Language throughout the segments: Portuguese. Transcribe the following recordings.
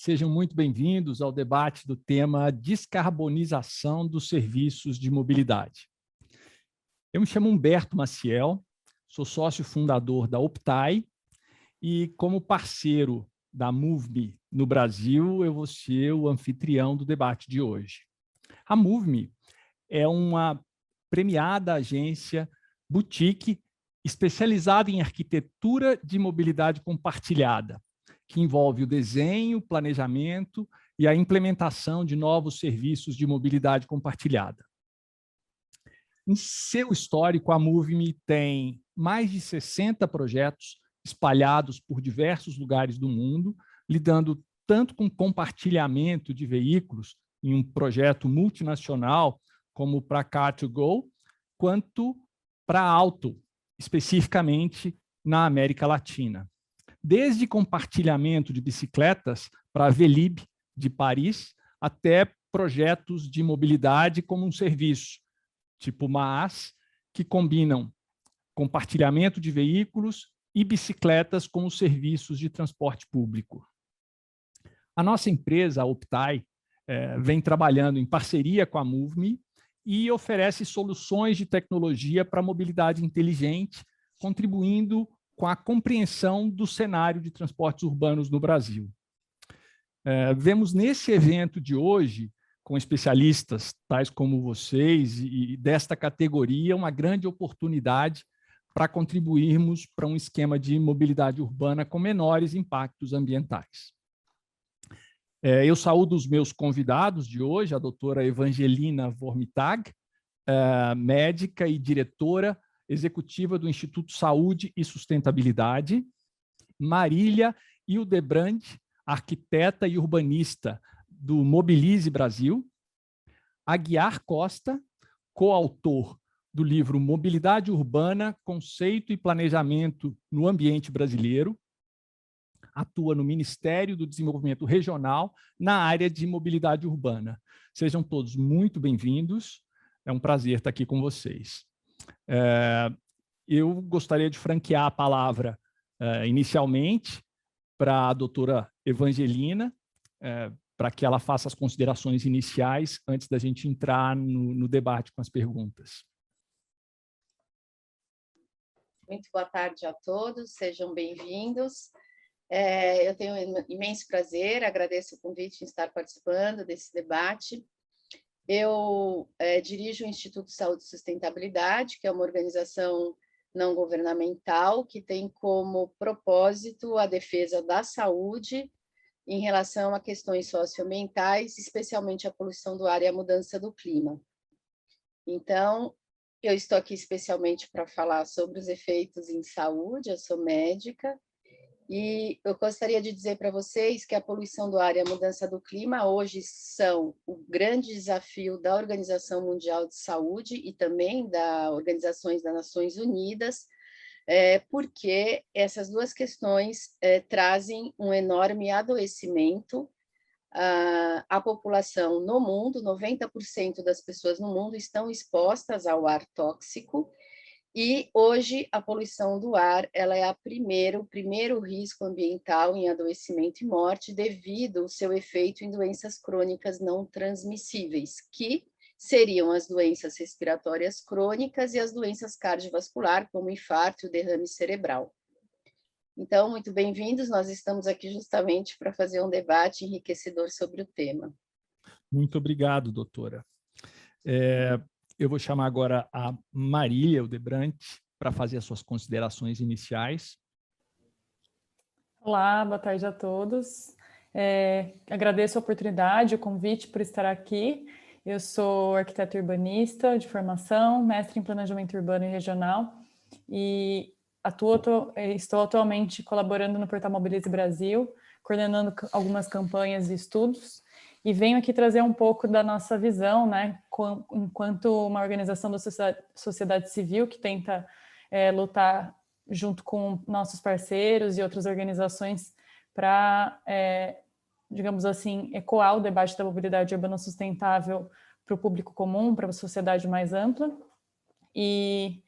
Sejam muito bem-vindos ao debate do tema Descarbonização dos Serviços de Mobilidade. Eu me chamo Humberto Maciel, sou sócio fundador da Optai e, como parceiro da MoveMe no Brasil, eu vou ser o anfitrião do debate de hoje. A MoveMe é uma premiada agência boutique especializada em arquitetura de mobilidade compartilhada, que envolve o desenho, planejamento e a implementação de novos serviços de mobilidade compartilhada. Em seu histórico, a MoveMe tem mais de 60 projetos espalhados por diversos lugares do mundo, lidando tanto com compartilhamento de veículos em um projeto multinacional, como para Car2Go, quanto para auto, especificamente na América Latina. Desde compartilhamento de bicicletas para a Velib de Paris, até projetos de mobilidade como um serviço, tipo MaaS, que combinam compartilhamento de veículos e bicicletas com os serviços de transporte público. A nossa empresa, a Optai, vem trabalhando em parceria com a MoveMe e oferece soluções de tecnologia para mobilidade inteligente, contribuindo com a compreensão do cenário de transportes urbanos no Brasil. Vemos nesse evento de hoje, com especialistas tais como vocês e desta categoria, uma grande oportunidade para contribuirmos para um esquema de mobilidade urbana com menores impactos ambientais. Eu saúdo os meus convidados de hoje, a doutora Evangelina Vormitag, médica e diretora executiva do Instituto Saúde e Sustentabilidade, Marília Hildebrand, arquiteta e urbanista do Mobilize Brasil, Aguiar Costa, coautor do livro Mobilidade Urbana, Conceito e Planejamento no Ambiente Brasileiro, atua no Ministério do Desenvolvimento Regional na área de mobilidade urbana. Sejam todos muito bem-vindos, é um prazer estar aqui com vocês. Eu gostaria de franquear a palavra inicialmente para a doutora Evangelina, para que ela faça as considerações iniciais antes da gente entrar no debate com as perguntas. Muito boa tarde a todos, sejam bem-vindos. Eu tenho um imenso prazer, agradeço o convite em estar participando desse debate. Eu dirijo o Instituto Saúde e Sustentabilidade, que é uma organização não governamental que tem como propósito a defesa da saúde em relação a questões socioambientais, especialmente a poluição do ar e a mudança do clima. Então, eu estou aqui especialmente para falar sobre os efeitos em saúde, eu sou médica, e eu gostaria de dizer para vocês que a poluição do ar e a mudança do clima hoje são o grande desafio da Organização Mundial de Saúde e também das Organizações das Nações Unidas, porque essas duas questões trazem um enorme adoecimento à população no mundo. 90% das pessoas no mundo estão expostas ao ar tóxico, e hoje a poluição do ar ela é o primeiro risco ambiental em adoecimento e morte devido ao seu efeito em doenças crônicas não transmissíveis, que seriam as doenças respiratórias crônicas e as doenças cardiovasculares, como infarto e derrame cerebral. Então, muito bem-vindos, nós estamos aqui justamente para fazer um debate enriquecedor sobre o tema. Muito obrigado, doutora. Eu vou chamar agora a Marília Hildebrand para fazer as suas considerações iniciais. Olá, boa tarde a todos. Agradeço a oportunidade, o convite por estar aqui. Eu sou arquiteta urbanista de formação, mestre em planejamento urbano e regional, e estou atualmente colaborando no Portal Mobilize Brasil, coordenando algumas campanhas e estudos, e venho aqui trazer um pouco da nossa visão, né, enquanto uma organização da sociedade civil que tenta lutar junto com nossos parceiros e outras organizações para, digamos assim, ecoar o debate da mobilidade urbana sustentável para o público comum, para a sociedade mais ampla. E,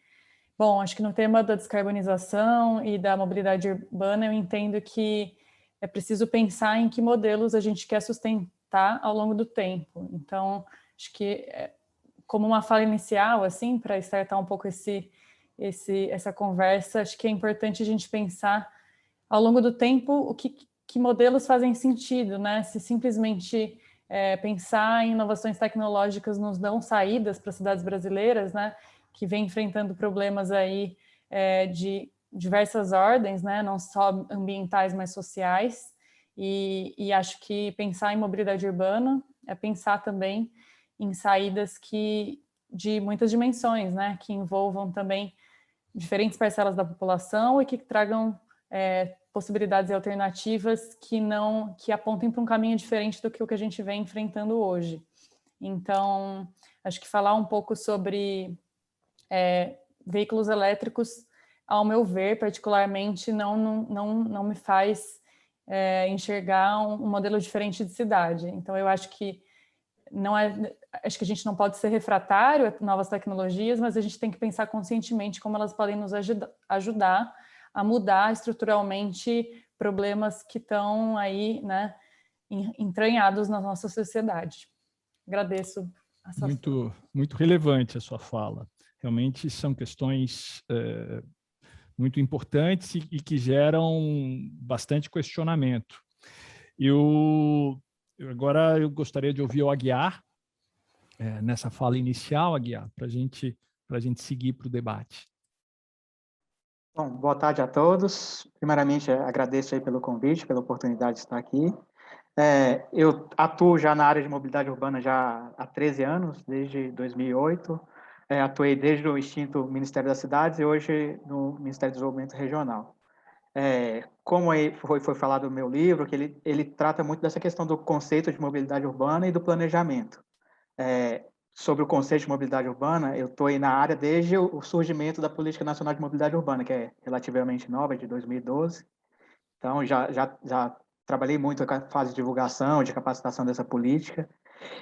bom, acho que no tema da descarbonização e da mobilidade urbana, eu entendo que é preciso pensar em que modelos a gente quer sustentar ao longo do tempo. Então, acho que, como uma fala inicial, assim, para startar um pouco essa conversa, acho que é importante a gente pensar ao longo do tempo que modelos fazem sentido, né? Se simplesmente pensar em inovações tecnológicas nos dão saídas para as cidades brasileiras, né? Que vem enfrentando problemas aí de diversas ordens, né? Não só ambientais, mas sociais. E acho que pensar em mobilidade urbana é pensar também em saídas de muitas dimensões, né? Que envolvam também diferentes parcelas da população e que tragam possibilidades e alternativas que apontem para um caminho diferente do que o que a gente vem enfrentando hoje. Então, acho que falar um pouco sobre veículos elétricos, ao meu ver, particularmente, não me faz enxergar um modelo diferente de cidade. Então, eu acho que acho que a gente não pode ser refratário a novas tecnologias, mas a gente tem que pensar conscientemente como elas podem nos ajudar a mudar estruturalmente problemas que estão aí, né, entranhados na nossa sociedade. Agradeço a sua fala. Muito relevante a sua fala. Realmente são questões muito importantes e que geram bastante questionamento. Agora eu gostaria de ouvir o Aguiar, nessa fala inicial, Aguiar, para a gente seguir para o debate. Bom, boa tarde a todos. Primeiramente, agradeço aí pelo convite, pela oportunidade de estar aqui. Eu atuo já na área de mobilidade urbana já há 13 anos, desde 2008. Atuei desde o extinto Ministério das Cidades e hoje no Ministério do Desenvolvimento Regional. Como aí foi falado no meu livro, que ele trata muito dessa questão do conceito de mobilidade urbana e do planejamento. Sobre o conceito de mobilidade urbana, eu estou aí na área desde o surgimento da Política Nacional de Mobilidade Urbana, que é relativamente nova, de 2012. Então, já trabalhei muito com a fase de divulgação, de capacitação dessa política.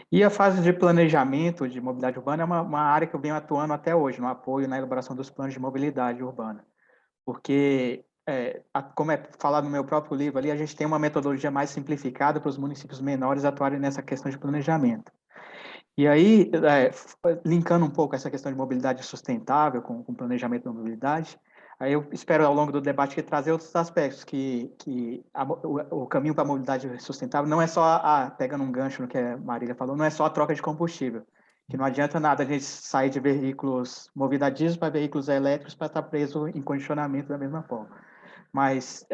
E a fase de planejamento de mobilidade urbana é uma área que eu venho atuando até hoje, no apoio na elaboração dos planos de mobilidade urbana. Porque, como é falado no meu próprio livro ali, a gente tem uma metodologia mais simplificada para os municípios menores atuarem nessa questão de planejamento. E aí, linkando um pouco essa questão de mobilidade sustentável com planejamento da mobilidade, aí eu espero ao longo do debate trazer outros aspectos o caminho para a mobilidade sustentável não é só, pegando um gancho no que a Marília falou, não é só a troca de combustível, que não adianta nada a gente sair de veículos movidos a diesel para veículos elétricos para estar preso em condicionamento da mesma forma. Mas,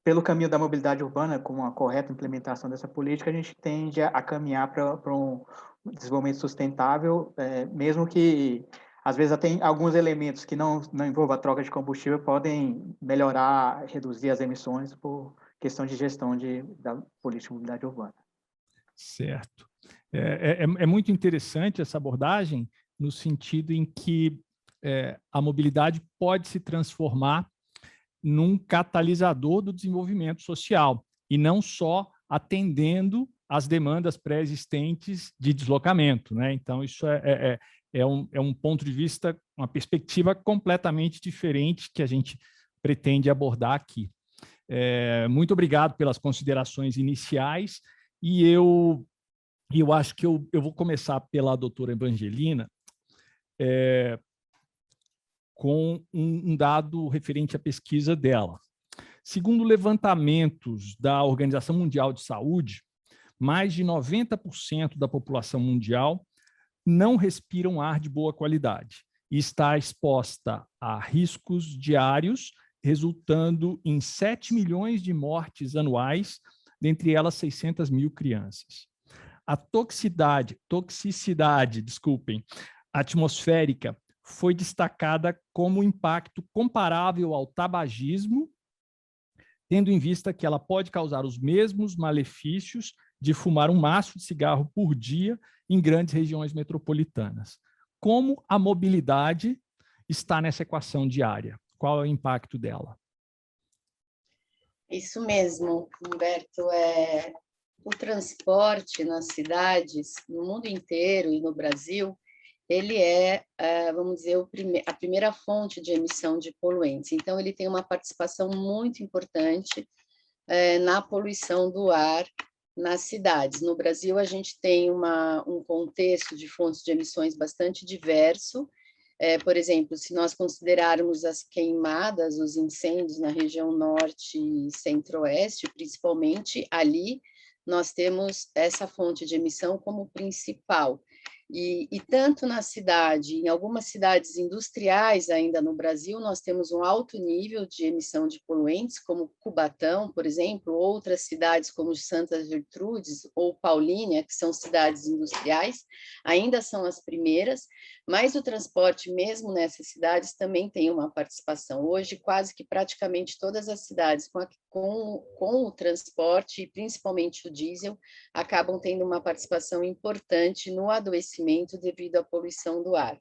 pelo caminho da mobilidade urbana, com uma correta implementação dessa política, a gente tende a caminhar para um desenvolvimento sustentável, mesmo que, às vezes, até alguns elementos que não envolvam a troca de combustível podem melhorar, reduzir as emissões por questão de gestão da política de mobilidade urbana. Certo. É muito interessante essa abordagem, no sentido em que a mobilidade pode se transformar num catalisador do desenvolvimento social, e não só atendendo às demandas pré-existentes de deslocamento, né? Então, isso é um ponto de vista, uma perspectiva completamente diferente que a gente pretende abordar aqui. Muito obrigado pelas considerações iniciais, e eu acho que eu vou começar pela doutora Evangelina, com um dado referente à pesquisa dela. Segundo levantamentos da Organização Mundial de Saúde, mais de 90% da população mundial não respira um ar de boa qualidade e está exposta a riscos diários, resultando em 7 milhões de mortes anuais, dentre elas 600 mil crianças. A toxicidade atmosférica foi destacada como impacto comparável ao tabagismo, tendo em vista que ela pode causar os mesmos malefícios de fumar um maço de cigarro por dia em grandes regiões metropolitanas. Como a mobilidade está nessa equação diária? Qual é o impacto dela? Isso mesmo, Humberto. O transporte nas cidades, no mundo inteiro e no Brasil, ele vamos dizer, a primeira fonte de emissão de poluentes. Então, ele tem uma participação muito importante na poluição do ar nas cidades. No Brasil, a gente tem um contexto de fontes de emissões bastante diverso. Por exemplo, se nós considerarmos as queimadas, os incêndios na região norte e centro-oeste, principalmente, ali nós temos essa fonte de emissão como principal. E tanto na cidade, em algumas cidades industriais ainda no Brasil, nós temos um alto nível de emissão de poluentes, como Cubatão, por exemplo, outras cidades como Santa Gertrudes ou Paulínia, que são cidades industriais, ainda são as primeiras, mas o transporte, mesmo nessas cidades, também tem uma participação. Hoje, quase que praticamente todas as cidades com o transporte, e principalmente o diesel, acabam tendo uma participação importante no adoecimento devido à poluição do ar.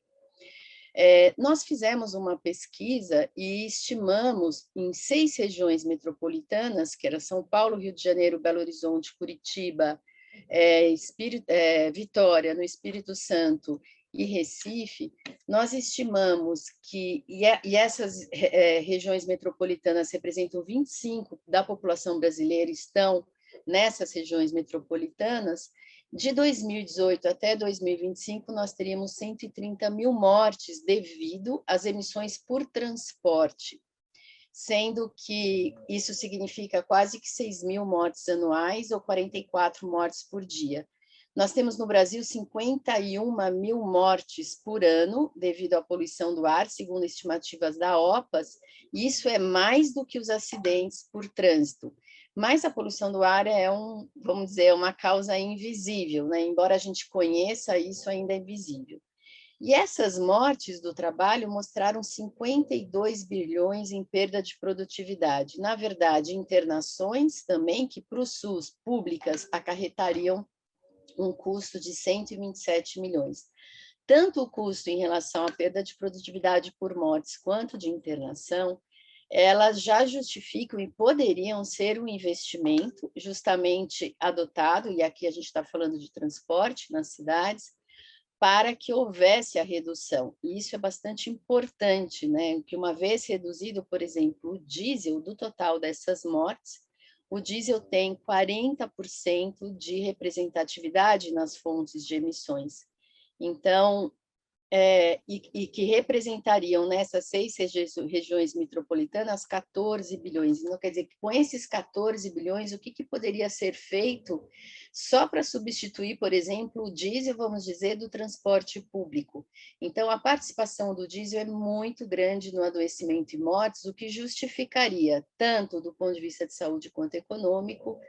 Nós fizemos uma pesquisa e estimamos em 6 regiões metropolitanas, que eram São Paulo, Rio de Janeiro, Belo Horizonte, Curitiba, Vitória, no Espírito Santo e Recife, nós estimamos que, e essas regiões metropolitanas representam 25% da população brasileira, estão nessas regiões metropolitanas. De 2018 até 2025, nós teríamos 130 mil mortes devido às emissões por transporte, sendo que isso significa quase que 6 mil mortes anuais ou 44 mortes por dia. Nós temos no Brasil 51 mil mortes por ano devido à poluição do ar, segundo estimativas da OPAS, e isso é mais do que os acidentes por trânsito. Mas a poluição do ar vamos dizer, uma causa invisível, né? Embora a gente conheça, isso ainda é visível. E essas mortes do trabalho mostraram 52 bilhões em perda de produtividade. Na verdade, internações também, que para o SUS, públicas, acarretariam um custo de 127 milhões. Tanto o custo em relação à perda de produtividade por mortes quanto de internação, elas já justificam e poderiam ser um investimento justamente adotado, e aqui a gente está falando de transporte nas cidades, para que houvesse a redução. E isso é bastante importante, né? Que uma vez reduzido, por exemplo, o diesel, do total dessas mortes, o diesel tem 40% de representatividade nas fontes de emissões. Então, e que representariam nessas 6 regiões metropolitanas 14 bilhões. Então, quer dizer, que com esses 14 bilhões, o que poderia ser feito só para substituir, por exemplo, o diesel, vamos dizer, do transporte público? Então, a participação do diesel é muito grande no adoecimento e mortes, o que justificaria, tanto do ponto de vista de saúde quanto econômico,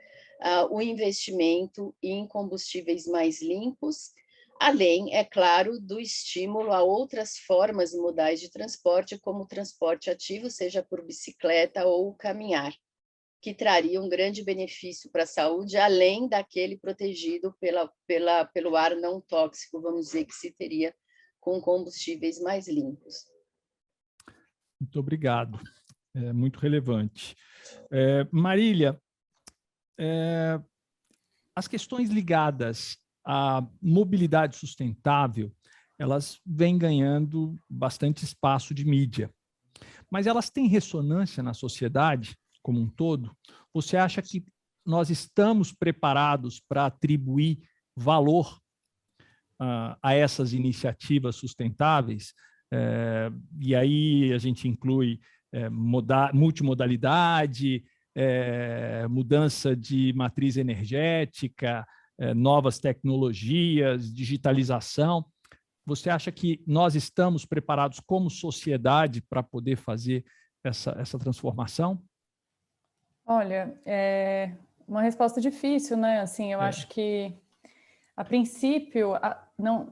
o investimento em combustíveis mais limpos, além, é claro, do estímulo a outras formas e modais de transporte, como o transporte ativo, seja por bicicleta ou caminhar, que traria um grande benefício para a saúde, além daquele protegido pelo ar não tóxico, vamos dizer, que se teria com combustíveis mais limpos. Muito obrigado. É muito relevante. Marília, as questões ligadas a mobilidade sustentável, elas vêm ganhando bastante espaço de mídia. Mas elas têm ressonância na sociedade como um todo? Você acha que nós estamos preparados para atribuir valor a essas iniciativas sustentáveis? E aí a gente inclui multimodalidade, mudança de matriz energética, novas tecnologias, digitalização. Você acha que nós estamos preparados como sociedade para poder fazer essa transformação? Olha, é uma resposta difícil, né? Assim, eu acho que, a princípio,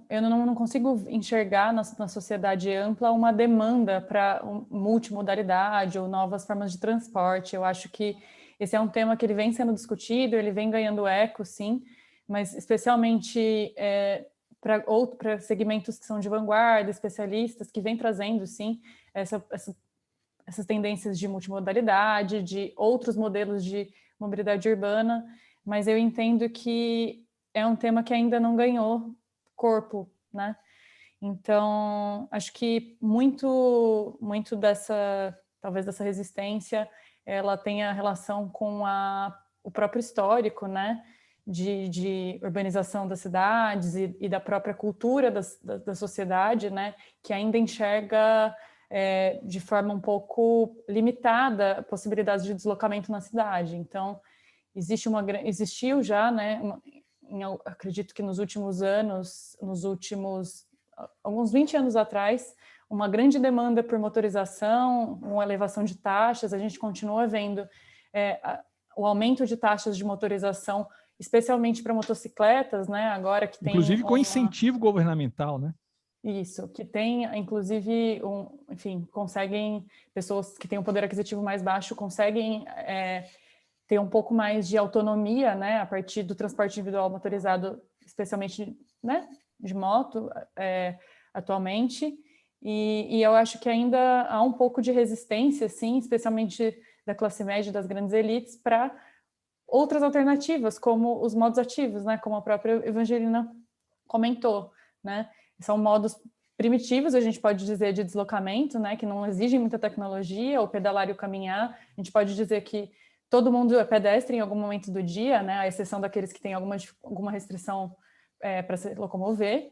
eu não consigo enxergar na sociedade ampla uma demanda para multimodalidade ou novas formas de transporte. Eu acho que esse é um tema que ele vem sendo discutido, ele vem ganhando eco, sim, mas especialmente para segmentos que são de vanguarda, especialistas, que vêm trazendo, sim, essas tendências de multimodalidade, de outros modelos de mobilidade urbana, mas eu entendo que é um tema que ainda não ganhou corpo, né? Então, acho que muito talvez dessa resistência ela tem a relação com o próprio histórico, né, de urbanização das cidades e da própria cultura da sociedade, né, que ainda enxerga de forma um pouco limitada possibilidades de deslocamento na cidade. Então, existiu já, né, acredito que nos últimos anos, alguns 20 anos atrás, uma grande demanda por motorização, uma elevação de taxas. A gente continua vendo o aumento de taxas de motorização, especialmente para motocicletas, né? Agora que tem inclusive com incentivo governamental, né? Isso, que tem, inclusive, enfim, pessoas que têm um poder aquisitivo mais baixo conseguem ter um pouco mais de autonomia, né, a partir do transporte individual motorizado, especialmente, né, de moto, atualmente. E eu acho que ainda há um pouco de resistência, sim, especialmente da classe média, das grandes elites, para outras alternativas, como os modos ativos, né, como a própria Evangelina comentou, né? São modos primitivos, a gente pode dizer, de deslocamento, né, que não exigem muita tecnologia, o pedalar e o caminhar. A gente pode dizer que todo mundo é pedestre em algum momento do dia, né, à exceção daqueles que têm alguma restrição para se locomover.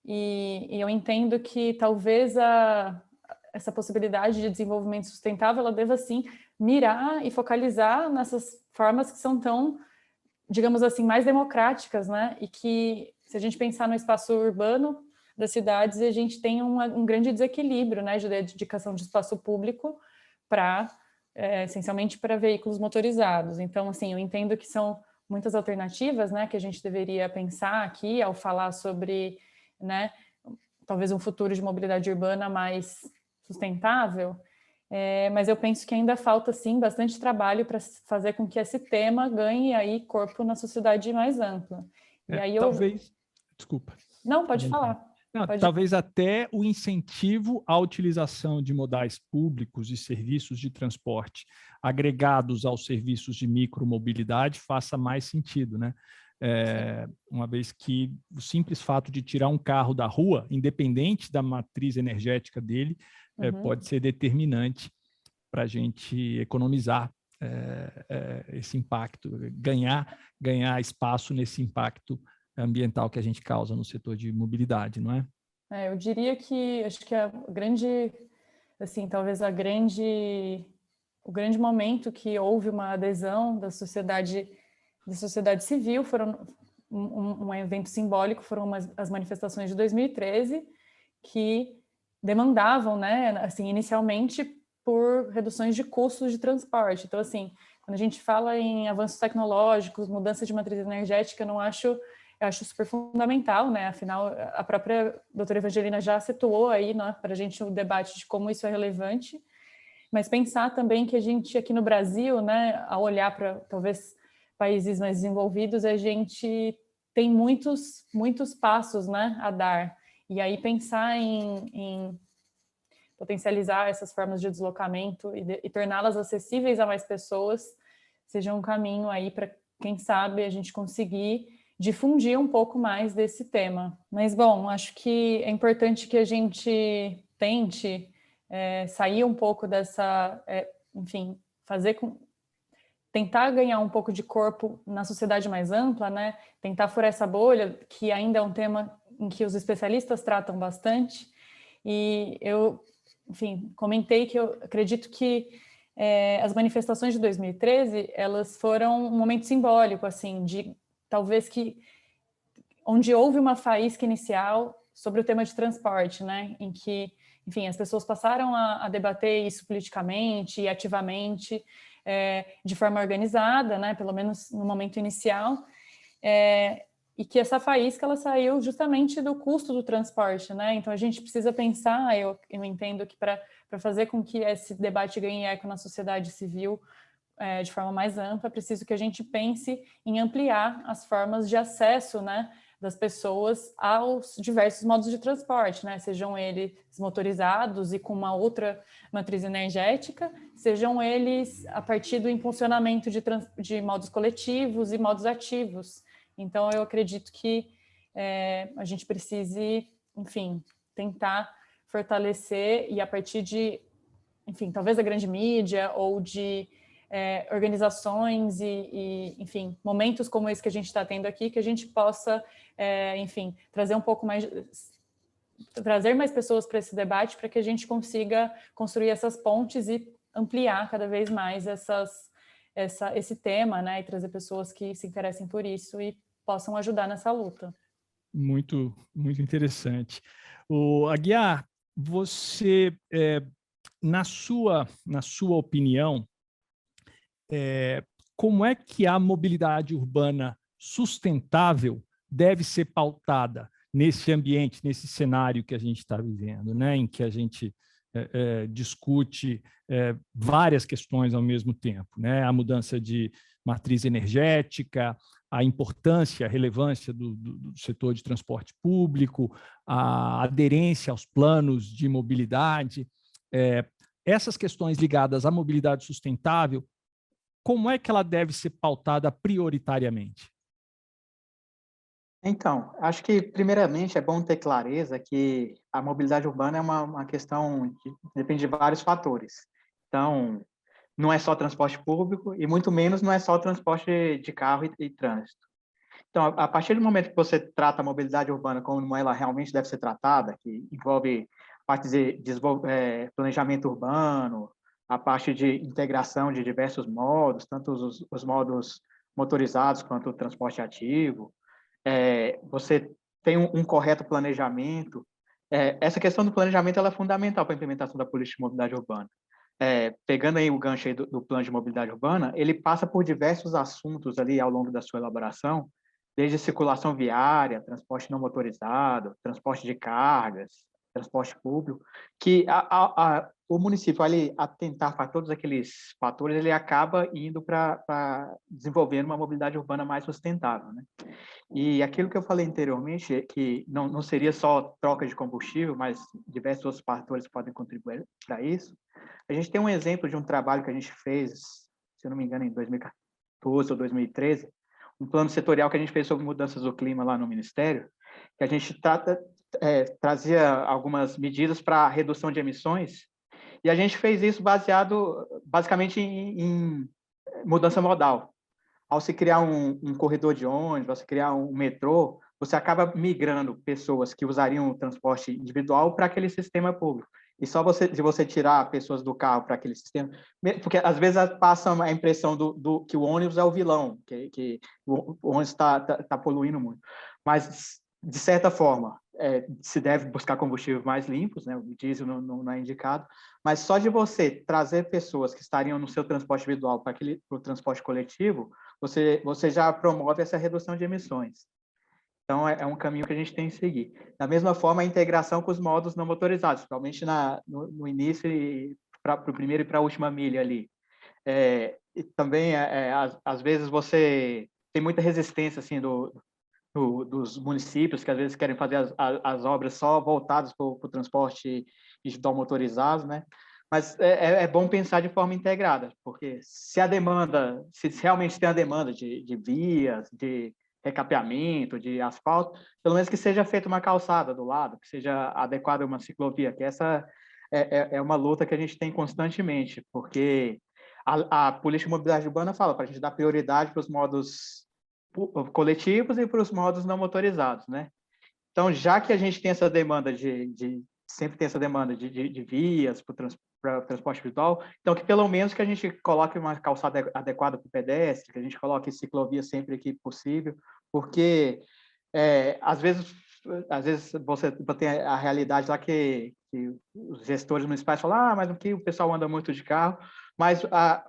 E eu entendo que talvez essa possibilidade de desenvolvimento sustentável, ela deva, sim, mirar e focalizar nessas formas que são tão, digamos assim, mais democráticas, né? E que, se a gente pensar no espaço urbano das cidades, a gente tem um grande desequilíbrio, né, de dedicação de espaço público essencialmente para veículos motorizados. Então, assim, eu entendo que são muitas alternativas, né, que a gente deveria pensar aqui ao falar sobre, né, talvez um futuro de mobilidade urbana mais sustentável, mas eu penso que ainda falta, sim, bastante trabalho para fazer com que esse tema ganhe aí corpo na sociedade mais ampla. E aí talvez... Desculpa. Não, pode falar. Não, talvez até o incentivo à utilização de modais públicos e serviços de transporte agregados aos serviços de micromobilidade faça mais sentido, né? Uma vez que o simples fato de tirar um carro da rua, independente da matriz energética dele, pode ser determinante para a gente economizar esse impacto, ganhar espaço nesse impacto ambiental que a gente causa no setor de mobilidade, não é? Eu diria que, acho que talvez o grande momento que houve uma adesão da sociedade civil foram um evento simbólico, foram as manifestações de 2013, que demandavam, né, assim, inicialmente por reduções de custos de transporte. Então, assim, quando a gente fala em avanços tecnológicos, mudança de matriz energética, eu acho super fundamental, né? Afinal, a própria doutora Evangelina já situou aí, né, para a gente o debate de como isso é relevante, mas pensar também que a gente aqui no Brasil, né, ao olhar para talvez países mais desenvolvidos, a gente tem muitos passos, né, a dar. E aí pensar em potencializar essas formas de deslocamento e torná-las acessíveis a mais pessoas seja um caminho aí para, quem sabe, a gente conseguir difundir um pouco mais desse tema. Mas, bom, acho que é importante que a gente tente sair um pouco dessa, enfim, tentar ganhar um pouco de corpo na sociedade mais ampla, né? Tentar furar essa bolha, que ainda é um tema em que os especialistas tratam bastante. E eu, enfim, comentei que eu acredito que as manifestações de 2013, elas foram um momento simbólico, assim, de talvez onde houve uma faísca inicial sobre o tema de transporte, né? Em que, enfim, as pessoas passaram a debater isso politicamente e ativamente, de forma organizada, né? Pelo menos no momento inicial, e que essa faísca ela saiu justamente do custo do transporte, né? Então a gente precisa pensar, eu entendo que para fazer com que esse debate ganhe eco na sociedade civil de forma mais ampla, é preciso que a gente pense em ampliar as formas de acesso, né, das pessoas aos diversos modos de transporte, né? Sejam eles motorizados e com uma outra matriz energética, sejam eles a partir do impulsionamento de modos coletivos e modos ativos. Então, eu acredito que a gente precise, enfim, tentar fortalecer e a partir de, enfim, talvez da grande mídia ou de organizações enfim, momentos como esse que a gente está tendo aqui, que a gente possa, enfim, trazer um pouco mais, trazer mais pessoas para esse debate, para que a gente consiga construir essas pontes e ampliar cada vez mais esse tema, né, e trazer pessoas que se interessem por isso e possam ajudar nessa luta. Muito, muito interessante. O Aguiar, você, na sua opinião, como é que a mobilidade urbana sustentável deve ser pautada nesse ambiente, nesse cenário que a gente está vivendo, né? Em que a gente discute várias questões ao mesmo tempo, né? A mudança de matriz energética, a importância, a relevância do setor de transporte público, a aderência aos planos de mobilidade, essas questões ligadas à mobilidade sustentável, como é que ela deve ser pautada prioritariamente? Então, acho que, primeiramente, é bom ter clareza que a mobilidade urbana é uma questão que depende de vários fatores. Então, não é só transporte público e, muito menos, não é só transporte de carro e trânsito. Então, a partir do momento que você trata a mobilidade urbana como ela realmente deve ser tratada, que envolve a parte de planejamento urbano, a parte de integração de diversos modos, tanto os modos motorizados quanto o transporte ativo, você tem um correto planejamento. Essa questão do planejamento ela é fundamental para a implementação da política de mobilidade urbana. Pegando aí o gancho aí do plano de mobilidade urbana, ele passa por diversos assuntos ali ao longo da sua elaboração, desde circulação viária, transporte não motorizado, transporte de cargas, transporte público, que o município, ali atentar para todos aqueles fatores, ele acaba indo para desenvolver uma mobilidade urbana mais sustentável, né? E aquilo que eu falei anteriormente, que não seria só troca de combustível, mas diversos outros fatores podem contribuir para isso. A gente tem um exemplo de um trabalho que a gente fez, se eu não me engano, em 2014 ou 2013, um plano setorial que a gente fez sobre mudanças do clima lá no Ministério, que a gente trazia algumas medidas para redução de emissões, e a gente fez isso baseado, basicamente, em mudança modal. Ao se criar um corredor de ônibus, ao se criar um metrô, você acaba migrando pessoas que usariam o transporte individual para aquele sistema público. E só se você tirar pessoas do carro para aquele sistema, porque às vezes passa a impressão que o ônibus é o vilão, que o ônibus está poluindo muito. Mas, de certa forma, se deve buscar combustíveis mais limpos, né? O diesel não é indicado, mas só de você trazer pessoas que estariam no seu transporte individual para o transporte coletivo, você já promove essa redução de emissões. Então, é um caminho que a gente tem que seguir. Da mesma forma, a integração com os modos não motorizados, principalmente no início, para o primeiro e para a última milha ali. E também, às vezes, você tem muita resistência assim, dos municípios, que às vezes querem fazer as obras só voltadas para o transporte individual motorizado, né? Mas é bom pensar de forma integrada, porque se realmente tem a demanda de vias, de recapeamento, de asfalto, pelo menos que seja feita uma calçada do lado, que seja adequada a uma ciclovia, que essa é uma luta que a gente tem constantemente, porque a política de mobilidade urbana fala para a gente dar prioridade para os modos coletivos e para os modos não motorizados, né? Então, já que a gente tem essa demanda sempre tem essa demanda de vias para o transporte individual, então que pelo menos que a gente coloque uma calçada adequada para o pedestre, que a gente coloque ciclovia sempre que possível, porque às vezes você tem a realidade lá que os gestores municipais falam, mas aqui o pessoal anda muito de carro, mas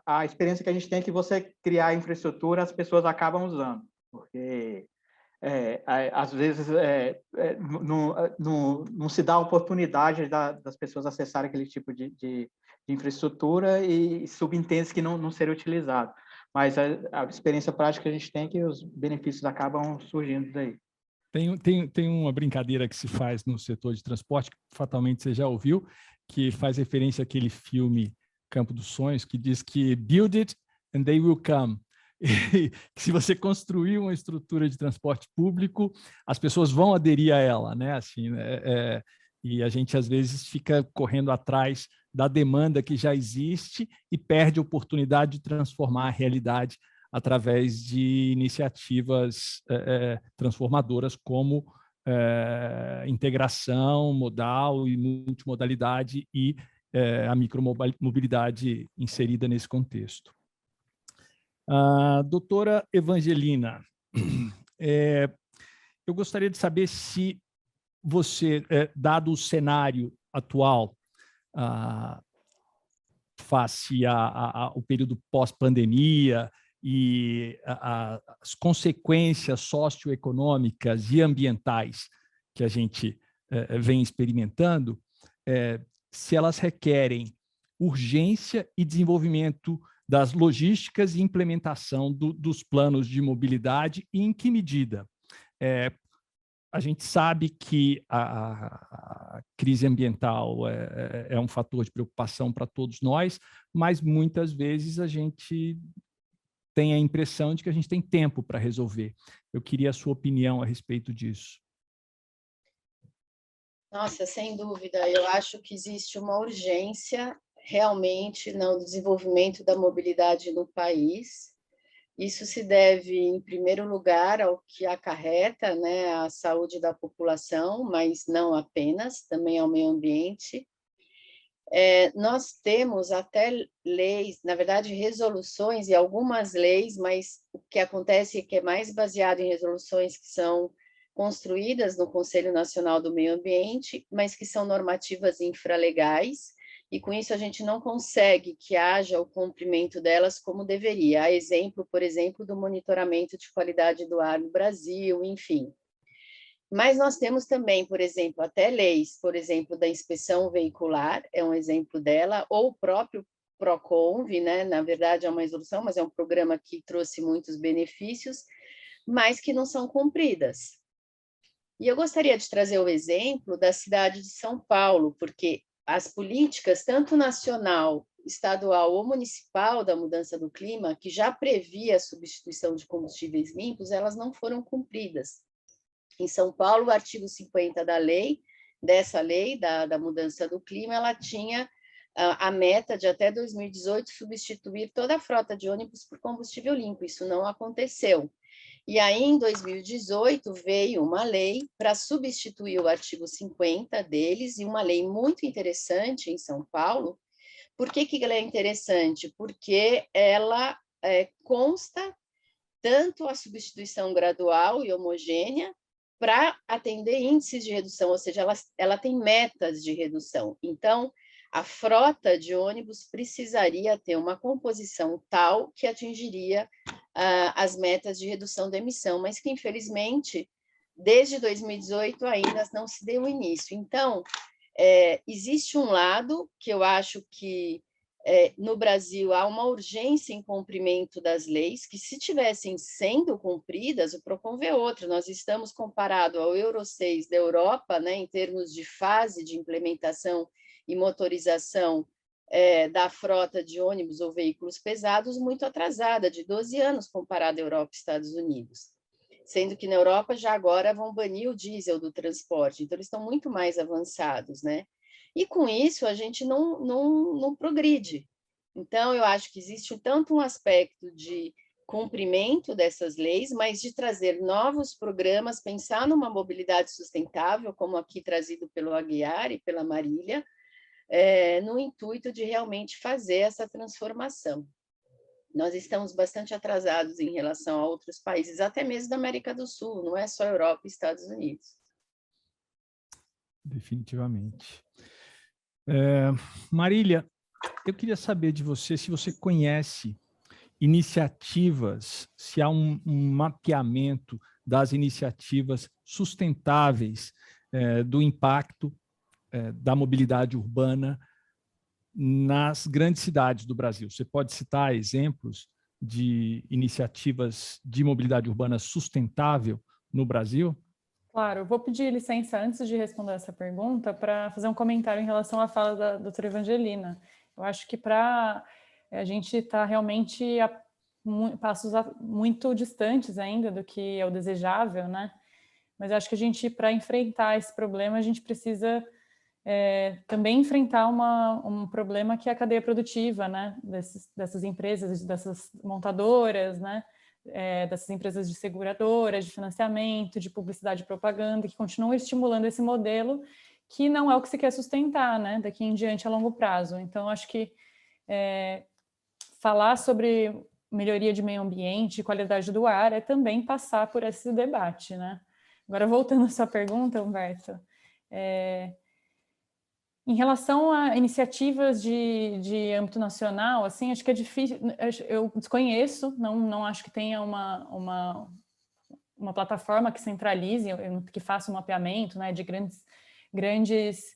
a experiência que a gente tem é que você criar infraestrutura, as pessoas acabam usando, porque às vezes não se dá a oportunidade das pessoas acessarem aquele tipo de infraestrutura e subentende que não seria utilizado. Mas a experiência prática que a gente tem é que os benefícios acabam surgindo daí. Tem uma brincadeira que se faz no setor de transporte, que fatalmente você já ouviu, que faz referência àquele filme Campo dos Sonhos, que diz que build it and they will come. E se você construir uma estrutura de transporte público, as pessoas vão aderir a ela, né? Assim, e a gente às vezes fica correndo atrás da demanda que já existe e perde a oportunidade de transformar a realidade através de iniciativas transformadoras como integração modal e multimodalidade e a micromobilidade inserida nesse contexto. Doutora Evangelina, eu gostaria de saber se você, dado o cenário atual, face ao período pós-pandemia e as consequências socioeconômicas e ambientais que a gente vem experimentando, se elas requerem urgência e desenvolvimento das logísticas e implementação dos planos de mobilidade e em que medida. A gente sabe que a crise ambiental é um fator de preocupação para todos nós, mas muitas vezes a gente tem a impressão de que a gente tem tempo para resolver. Eu queria a sua opinião a respeito disso. Nossa, sem dúvida. Eu acho que existe uma urgência realmente no desenvolvimento da mobilidade no país. Isso se deve, em primeiro lugar, ao que acarreta, né, a saúde da população, mas não apenas, também ao meio ambiente. Nós temos até leis, na verdade, resoluções e algumas leis, mas o que acontece é que é mais baseado em resoluções que são construídas no Conselho Nacional do Meio Ambiente, mas que são normativas infralegais, e com isso a gente não consegue que haja o cumprimento delas como deveria. Há exemplo, por exemplo, do monitoramento de qualidade do ar no Brasil, enfim. Mas nós temos também, por exemplo, até leis, por exemplo, da inspeção veicular, é um exemplo dela, ou o próprio PROCONV, né? Na verdade é uma resolução, mas é um programa que trouxe muitos benefícios, mas que não são cumpridas. E eu gostaria de trazer o exemplo da cidade de São Paulo, porque as políticas, tanto nacional, estadual ou municipal da mudança do clima, que já previa a substituição de combustíveis limpos, elas não foram cumpridas. Em São Paulo, o artigo 50 dessa lei da mudança do clima, ela tinha a meta de até 2018 substituir toda a frota de ônibus por combustível limpo. Isso não aconteceu. E aí, em 2018, veio uma lei para substituir o artigo 50 deles, e uma lei muito interessante em São Paulo. Por que ela é interessante? Porque ela consta tanto a substituição gradual e homogênea para atender índices de redução, ou seja, ela tem metas de redução. Então, a frota de ônibus precisaria ter uma composição tal que atingiria as metas de redução da emissão, mas que, infelizmente, desde 2018 ainda não se deu início. Então, existe um lado que eu acho que no Brasil há uma urgência em cumprimento das leis, que se tivessem sendo cumpridas, o PROCON vê outro. Nós estamos comparado ao Euro 6 da Europa, né, em termos de fase de implementação e motorização da frota de ônibus ou veículos pesados, muito atrasada, de 12 anos comparado à Europa e Estados Unidos. Sendo que na Europa já agora vão banir o diesel do transporte, então eles estão muito mais avançados, né? E com isso a gente não progride. Então, eu acho que existe tanto um aspecto de cumprimento dessas leis, mas de trazer novos programas, pensar numa mobilidade sustentável, como aqui trazido pelo Aguiar e pela Marília, no intuito de realmente fazer essa transformação. Nós estamos bastante atrasados em relação a outros países, até mesmo da América do Sul, não é só Europa e Estados Unidos. Definitivamente. Marília, eu queria saber de você se você conhece iniciativas, se há um mapeamento das iniciativas sustentáveis do impacto da mobilidade urbana nas grandes cidades do Brasil. Você pode citar exemplos de iniciativas de mobilidade urbana sustentável no Brasil? Claro, eu vou pedir licença antes de responder essa pergunta para fazer um comentário em relação à fala da doutora Evangelina. Eu acho que a gente está realmente a passos muito distantes ainda do que é o desejável, né? Mas acho que para enfrentar esse problema, a gente precisa também enfrentar um problema que é a cadeia produtiva, né, dessas empresas, dessas montadoras, né, dessas empresas de seguradoras, de financiamento, de publicidade e propaganda, que continuam estimulando esse modelo que não é o que se quer sustentar, né, daqui em diante a longo prazo. Então, acho que falar sobre melhoria de meio ambiente, qualidade do ar, é também passar por esse debate, né? Agora, voltando à sua pergunta, Humberto, em relação a iniciativas de âmbito nacional, assim, acho que é difícil, eu desconheço, não acho que tenha uma plataforma que centralize, que faça um mapeamento, né, de grandes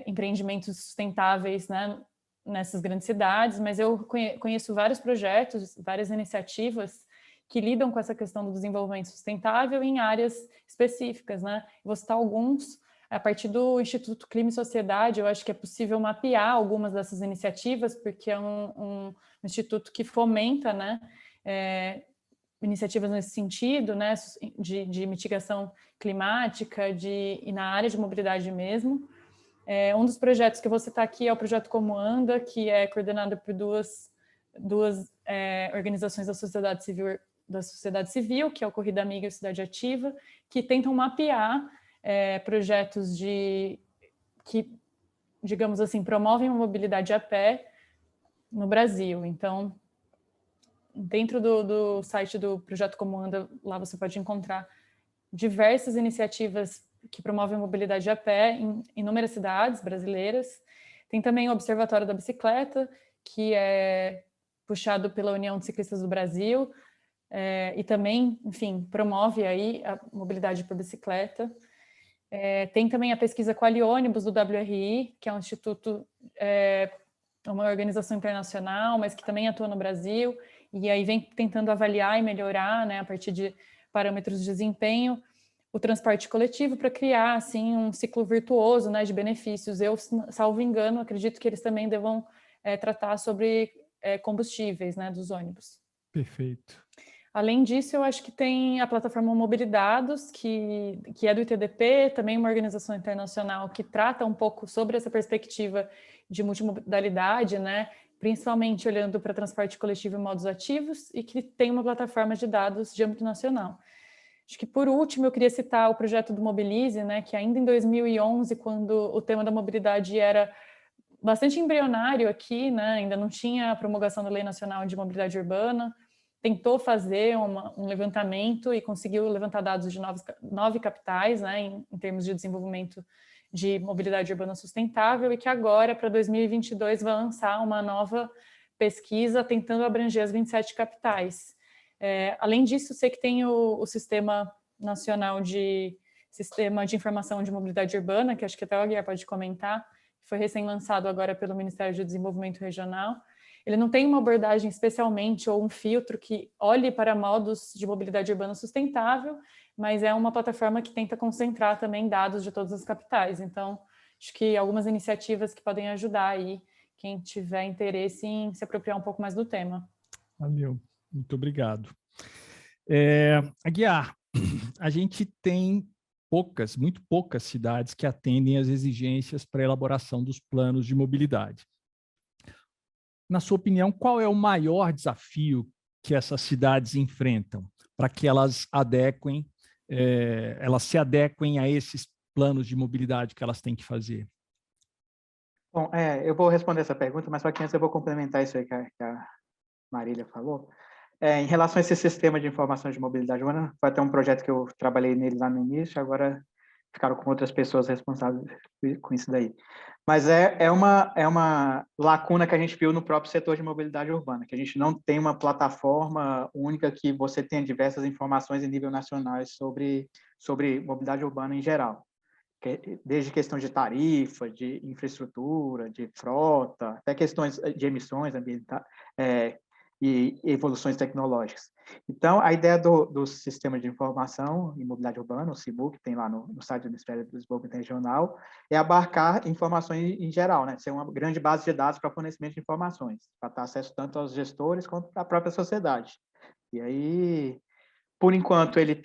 empreendimentos sustentáveis, né, nessas grandes cidades, mas eu conheço vários projetos, várias iniciativas que lidam com essa questão do desenvolvimento sustentável em áreas específicas, né? Vou citar alguns. A partir do Instituto Clima e Sociedade, eu acho que é possível mapear algumas dessas iniciativas, porque é um instituto que fomenta, né, iniciativas nesse sentido, né, de mitigação climática e na área de mobilidade mesmo. Um dos projetos que eu vou citar aqui é o projeto Como Anda, que é coordenado por duas organizações da sociedade civil, que é o Corrida Amiga e Cidade Ativa, que tentam mapear projetos que, digamos assim, promovem a mobilidade a pé no Brasil. Então, dentro do site do Projeto Como Anda, lá você pode encontrar diversas iniciativas que promovem a mobilidade a pé em inúmeras cidades brasileiras. Tem também o Observatório da Bicicleta, que é puxado pela União de Ciclistas do Brasil, e também, enfim, promove aí a mobilidade por bicicleta. Tem também a pesquisa Quali-ônibus do WRI, que é um instituto, uma organização internacional, mas que também atua no Brasil, e aí vem tentando avaliar e melhorar, né, a partir de parâmetros de desempenho, o transporte coletivo para criar, assim, um ciclo virtuoso, né, de benefícios. Eu, salvo engano, acredito que eles também devam tratar sobre combustíveis, né, dos ônibus. Perfeito. Além disso, eu acho que tem a plataforma Mobilidados, que é do ITDP, também uma organização internacional que trata um pouco sobre essa perspectiva de multimodalidade, né? Principalmente olhando para transporte coletivo e modos ativos, e que tem uma plataforma de dados de âmbito nacional. Acho que, por último, eu queria citar o projeto do Mobilize, né? Que ainda em 2011, quando o tema da mobilidade era bastante embrionário aqui, né? Ainda não tinha a promulgação da Lei Nacional de Mobilidade Urbana, tentou fazer um levantamento e conseguiu levantar dados de 9 capitais, né, em termos de desenvolvimento de mobilidade urbana sustentável, e que agora, para 2022, vai lançar uma nova pesquisa tentando abranger as 27 capitais. Além disso, sei que tem o Sistema Nacional de Informação de Mobilidade Urbana, que acho que até o Aguiar pode comentar, que foi recém-lançado agora pelo Ministério do Desenvolvimento Regional. Ele não tem uma abordagem especialmente ou um filtro que olhe para modos de mobilidade urbana sustentável, mas é uma plataforma que tenta concentrar também dados de todas as capitais. Então, acho que algumas iniciativas que podem ajudar aí quem tiver interesse em se apropriar um pouco mais do tema. Valeu, muito obrigado. Aguiar, a gente tem muito poucas cidades que atendem às exigências para a elaboração dos planos de mobilidade. Na sua opinião, qual é o maior desafio que essas cidades enfrentam para que elas se adequem a esses planos de mobilidade que elas têm que fazer? Bom, eu vou responder essa pergunta, mas só que antes eu vou complementar isso aí que a Marília falou. Em relação a esse sistema de informação de mobilidade urbana, foi até um projeto que eu trabalhei nele lá no início, agora ficaram com outras pessoas responsáveis com isso daí. Mas é uma lacuna que a gente viu no próprio setor de mobilidade urbana, que a gente não tem uma plataforma única que você tenha diversas informações em nível nacional sobre mobilidade urbana em geral. Desde questão de tarifa, de infraestrutura, de frota, até questões de emissões ambientais, e evoluções tecnológicas. Então, a ideia do Sistema de Informação em Mobilidade Urbana, o SIMU, que tem lá no site do Ministério do Desenvolvimento Regional, é abarcar informações em geral, né? Ser uma grande base de dados para fornecimento de informações, para dar acesso tanto aos gestores quanto à própria sociedade. E aí, Por enquanto, ele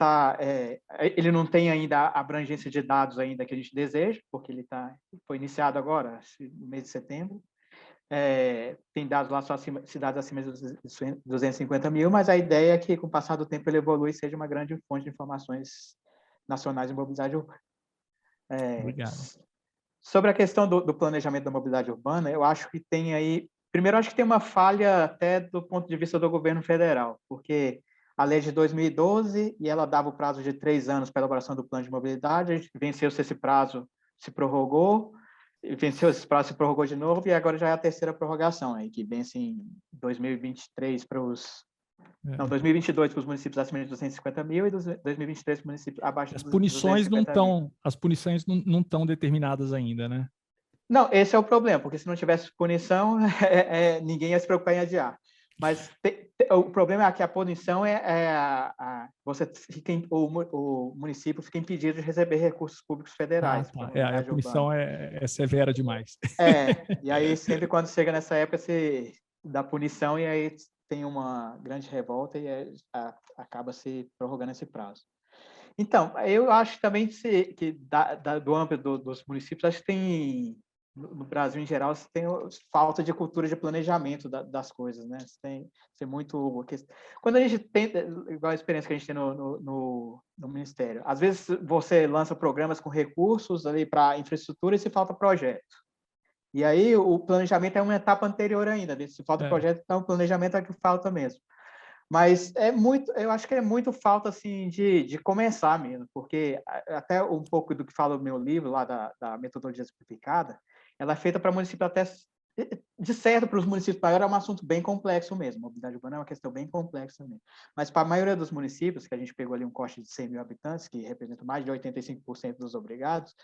não tem ainda a abrangência de dados ainda que a gente deseja, porque foi iniciado agora, no mês de setembro. Tem dados lá só cidades acima de 250 mil, mas a ideia é que, com o passar do tempo, ele evolui e seja uma grande fonte de informações nacionais de mobilidade urbana. Obrigado. Sobre a questão do planejamento da mobilidade urbana, eu acho que tem aí... Primeiro, acho que tem uma falha até do ponto de vista do governo federal, porque a lei de 2012, e ela dava o prazo de 3 anos para a elaboração do plano de mobilidade, a gente venceu-se esse prazo, se prorrogou, venceu esse prazo, se prorrogou de novo, e agora já é a terceira prorrogação, aí, que vence em 2023 para os... Não, 2022 para os municípios acima de 250 mil e 2023 para os municípios abaixo de 250 mil. As punições não estão determinadas ainda, né? Não, esse é o problema, porque se não tivesse punição, ninguém ia se preocupar em adiar. Mas o problema é que a punição o município fica impedido de receber recursos públicos federais. A punição é severa demais. E aí sempre quando chega nessa época se dá punição e aí tem uma grande revolta e acaba se prorrogando esse prazo. Então, eu acho também que do âmbito dos municípios, acho que tem... No Brasil, em geral, você tem falta de cultura de planejamento das coisas, né? Você tem muito... Quando a gente tem, igual a experiência que a gente tem no Ministério, às vezes você lança programas com recursos ali para infraestrutura e se falta projeto. E aí o planejamento é uma etapa anterior ainda. Se falta projeto, então o planejamento é o que falta mesmo. Mas eu acho que é muito falta assim de começar mesmo, porque até um pouco do que fala o meu livro lá da metodologia simplificada, ela é feita para municípios até de certo para os municípios maiores é um assunto bem complexo mesmo. Mobilidade urbana é uma questão bem complexa mesmo. Mas para a maioria dos municípios, que a gente pegou ali um corte de 100 mil habitantes, que representa mais de 85% dos obrigados,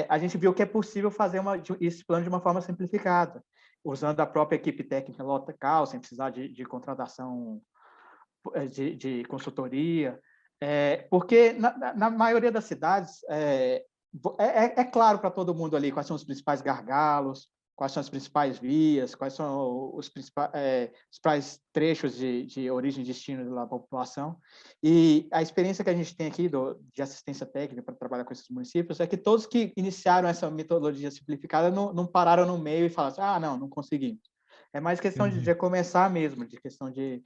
a gente viu que é possível fazer esse plano de uma forma simplificada, usando a própria equipe técnica local, sem precisar de contratação de consultoria, porque na maioria das cidades é claro para todo mundo ali quais são os principais gargalos, quais são as principais vias, quais são os principais trechos de origem e destino da população. E a experiência que a gente tem aqui de assistência técnica para trabalhar com esses municípios é que todos que iniciaram essa metodologia simplificada não pararam no meio e falaram assim, não conseguimos. É mais questão de começar mesmo, de questão de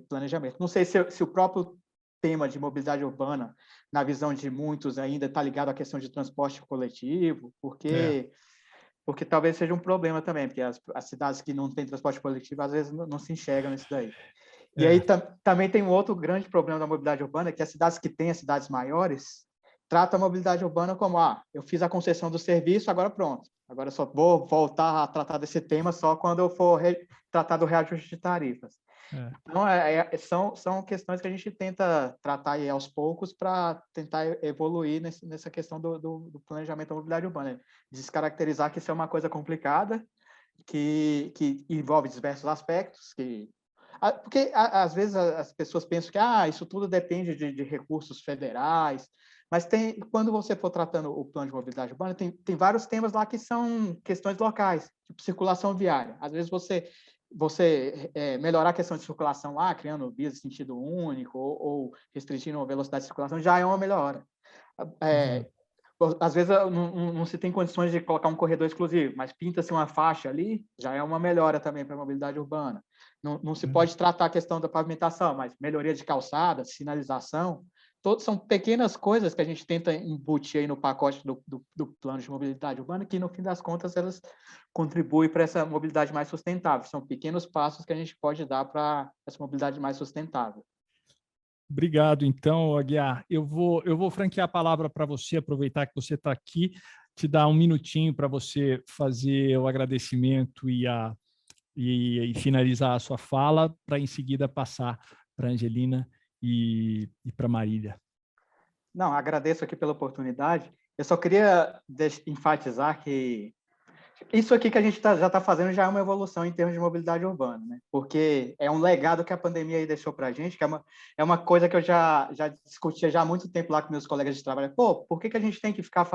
planejamento. Não sei se o próprio tema de mobilidade urbana, na visão de muitos, ainda está ligado à questão de transporte coletivo, porque talvez seja um problema também, porque as cidades que não têm transporte coletivo, às vezes, não se enxergam nisso daí. E aí também tem um outro grande problema da mobilidade urbana, que as cidades que têm as cidades maiores tratam a mobilidade urbana como, eu fiz a concessão do serviço, agora pronto. Agora eu só vou voltar a tratar desse tema só quando eu for tratar do reajuste de tarifas. Então, são questões que a gente tenta tratar aí aos poucos para tentar evoluir nessa questão do planejamento da mobilidade urbana. Descaracterizar que isso é uma coisa complicada, que envolve diversos aspectos, porque às vezes as pessoas pensam que isso tudo depende de recursos federais, mas quando você for tratando o plano de mobilidade urbana, tem vários temas lá que são questões locais, tipo circulação viária. Às vezes você melhorar a questão de circulação lá, criando vias de sentido único ou restringindo a velocidade de circulação, já é uma melhora. Às vezes não se tem condições de colocar um corredor exclusivo, mas pinta-se uma faixa ali, já é uma melhora também para a mobilidade urbana. Não se pode tratar a questão da pavimentação, mas melhoria de calçada, sinalização, são pequenas coisas que a gente tenta embutir aí no pacote do plano de mobilidade urbana, que no fim das contas elas contribuem para essa mobilidade mais sustentável. São pequenos passos que a gente pode dar para essa mobilidade mais sustentável. Obrigado, então, Aguiar. Eu vou franquear a palavra para você, aproveitar que você está aqui, te dar um minutinho para você fazer o agradecimento e finalizar a sua fala, para em seguida passar para a Angelina e para a Marília. Não, agradeço aqui pela oportunidade. Eu só queria enfatizar que isso aqui que a gente já está fazendo já é uma evolução em termos de mobilidade urbana, né? Porque é um legado que a pandemia aí deixou para a gente, que é uma coisa que eu já discutia já há muito tempo lá com meus colegas de trabalho. Por que a gente tem que ficar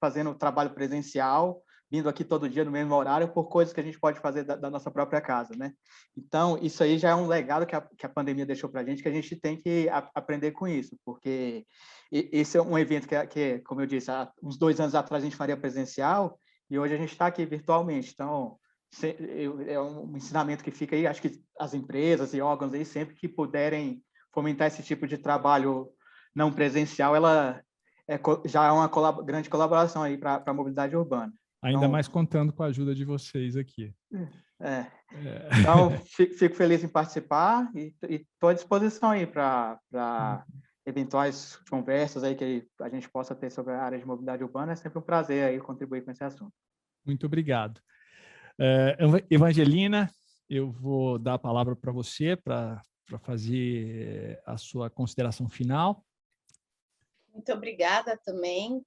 fazendo trabalho presencial vindo aqui todo dia no mesmo horário por coisas que a gente pode fazer da nossa própria casa, né? Então, isso aí já é um legado que a pandemia deixou para a gente, que a gente tem que aprender com isso, porque esse é um evento que, como eu disse, há uns 2 anos atrás a gente faria presencial e hoje a gente está aqui virtualmente. Então, é um ensinamento que fica aí, acho que as empresas e órgãos aí, sempre que puderem fomentar esse tipo de trabalho não presencial, ela já é uma grande colaboração aí para a mobilidade urbana. Ainda então, mais contando com a ajuda de vocês aqui. Então, fico feliz em participar e estou à disposição aí para eventuais conversas aí que a gente possa ter sobre a área de mobilidade urbana. É sempre um prazer aí contribuir com esse assunto. Muito obrigado. Evangelina, eu vou dar a palavra para você para fazer a sua consideração final. Muito obrigada também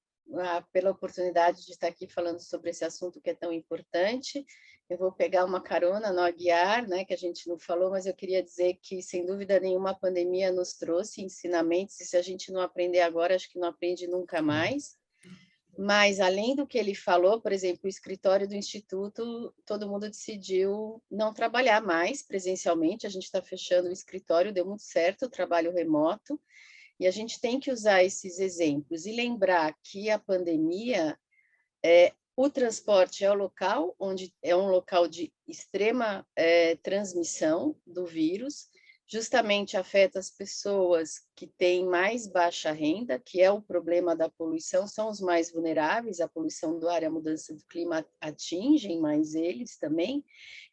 pela oportunidade de estar aqui falando sobre esse assunto que é tão importante. Eu vou pegar uma carona no Aguiar, né, que a gente não falou, mas eu queria dizer que, sem dúvida nenhuma, a pandemia nos trouxe ensinamentos, e se a gente não aprender agora, acho que não aprende nunca mais. Mas, além do que ele falou, por exemplo, o escritório do Instituto, todo mundo decidiu não trabalhar mais presencialmente, a gente está fechando o escritório, deu muito certo o trabalho remoto, e a gente tem que usar esses exemplos e lembrar que a pandemia, o transporte é o local onde é um local de extrema transmissão do vírus, justamente afeta as pessoas que têm mais baixa renda, que é o problema da poluição, são os mais vulneráveis, a poluição do ar e a mudança do clima atingem mais eles também,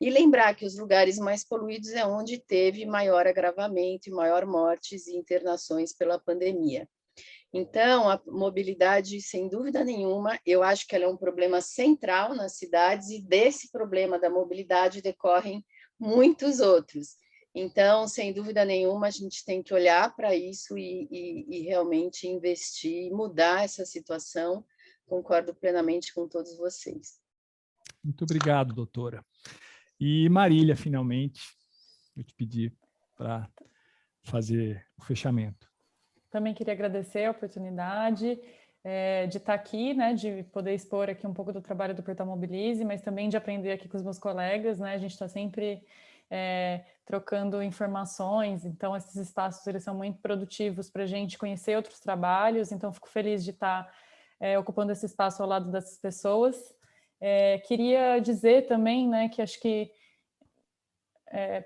e lembrar que os lugares mais poluídos é onde teve maior agravamento e maior mortes e internações pela pandemia. Então, a mobilidade, sem dúvida nenhuma, eu acho que ela é um problema central nas cidades, e desse problema da mobilidade decorrem muitos outros. Então, sem dúvida nenhuma, a gente tem que olhar para isso e realmente investir, mudar essa situação. Concordo plenamente com todos vocês. Muito obrigado, doutora. E Marília, finalmente, eu te pedi para fazer o fechamento. Também queria agradecer a oportunidade de estar aqui, né, de poder expor aqui um pouco do trabalho do Portal Mobilize, mas também de aprender aqui com os meus colegas, né, a gente está sempre trocando informações, então esses espaços eles são muito produtivos para a gente conhecer outros trabalhos, então fico feliz de estar ocupando esse espaço ao lado dessas pessoas. Queria dizer também, né, que acho que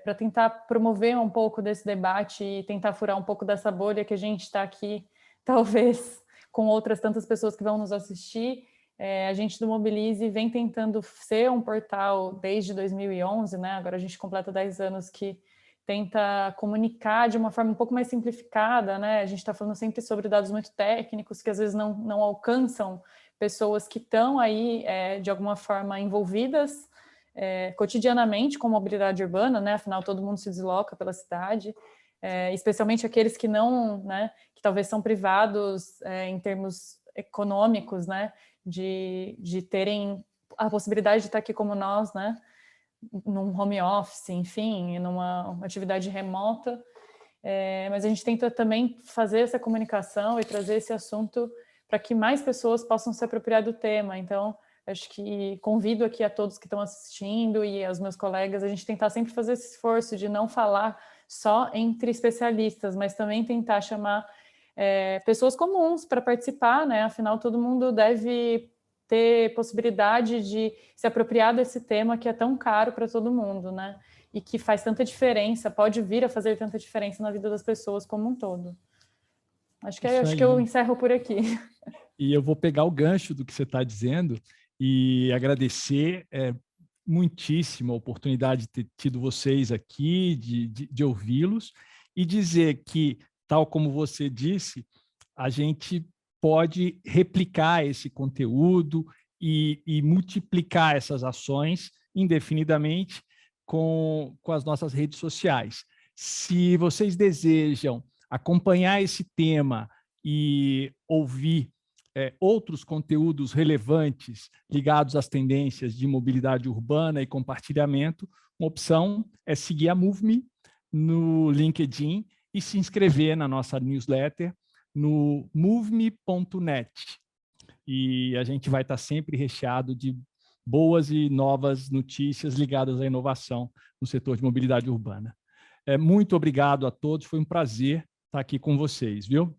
para tentar promover um pouco desse debate e tentar furar um pouco dessa bolha que a gente está aqui, talvez com outras tantas pessoas que vão nos assistir, a gente do Mobilize vem tentando ser um portal desde 2011, né? Agora a gente completa 10 anos que tenta comunicar de uma forma um pouco mais simplificada, né? A gente está falando sempre sobre dados muito técnicos que às vezes não alcançam pessoas que estão aí de alguma forma envolvidas cotidianamente com mobilidade urbana, né? Afinal todo mundo se desloca pela cidade, especialmente aqueles que não, né? Que talvez são privados em termos econômicos, né? De terem a possibilidade de estar aqui como nós, né? Num home office, enfim, numa atividade remota, mas a gente tenta também fazer essa comunicação e trazer esse assunto para que mais pessoas possam se apropriar do tema. Então, acho que convido aqui a todos que estão assistindo e aos meus colegas a gente tentar sempre fazer esse esforço de não falar só entre especialistas, mas também tentar chamar pessoas comuns para participar, né? Afinal, todo mundo deve ter possibilidade de se apropriar desse tema que é tão caro para todo mundo, né? E que faz tanta diferença, pode vir a fazer tanta diferença na vida das pessoas como um todo. Acho que eu encerro por aqui. E eu vou pegar o gancho do que você está dizendo e agradecer muitíssimo a oportunidade de ter tido vocês aqui, de ouvi-los, e dizer que, tal como você disse, a gente pode replicar esse conteúdo e multiplicar essas ações indefinidamente com as nossas redes sociais. Se vocês desejam acompanhar esse tema e ouvir outros conteúdos relevantes ligados às tendências de mobilidade urbana e compartilhamento, uma opção é seguir a MoveMe no LinkedIn e se inscrever na nossa newsletter no moveme.net. E a gente vai estar sempre recheado de boas e novas notícias ligadas à inovação no setor de mobilidade urbana. Muito obrigado a todos, foi um prazer estar aqui com vocês, viu?